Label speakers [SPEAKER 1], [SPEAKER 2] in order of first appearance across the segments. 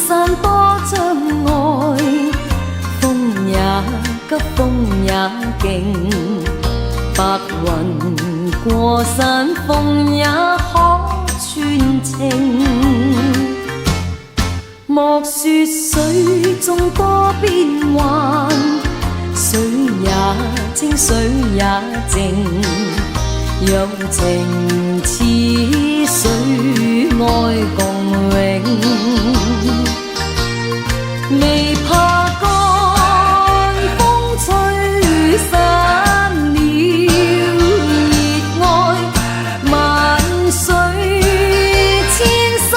[SPEAKER 1] 散多障礙，風也急，風也勁，白雲過山峰也可傳情。莫說水中多變幻，水也清，水也靜，有情似水，愛共永。未怕乾，風吹散了熱愛，萬水千山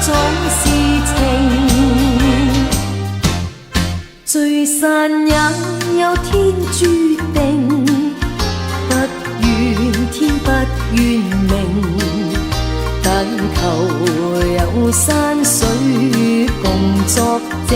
[SPEAKER 1] 總是情，聚散也有天注定，不怨天不怨命，但求有山水共作證。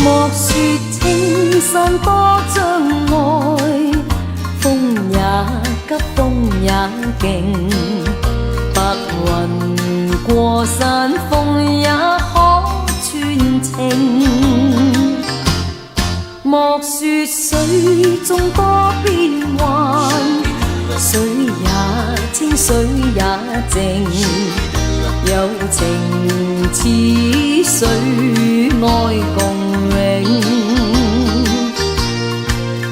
[SPEAKER 1] 莫說青山多障礙，風也急，風也勁，白雲過山峰也可傳情。莫說水中多變幻，水也清，水也靜，有情似水，愛共永。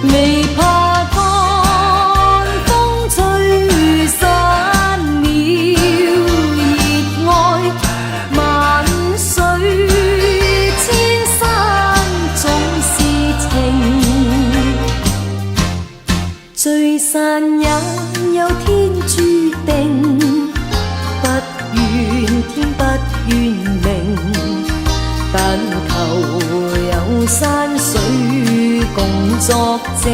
[SPEAKER 1] 未怕乾，風吹散了熱愛，萬水千山總是情，聚散也有天注定，不怨天不怨命，但求有山水共作證。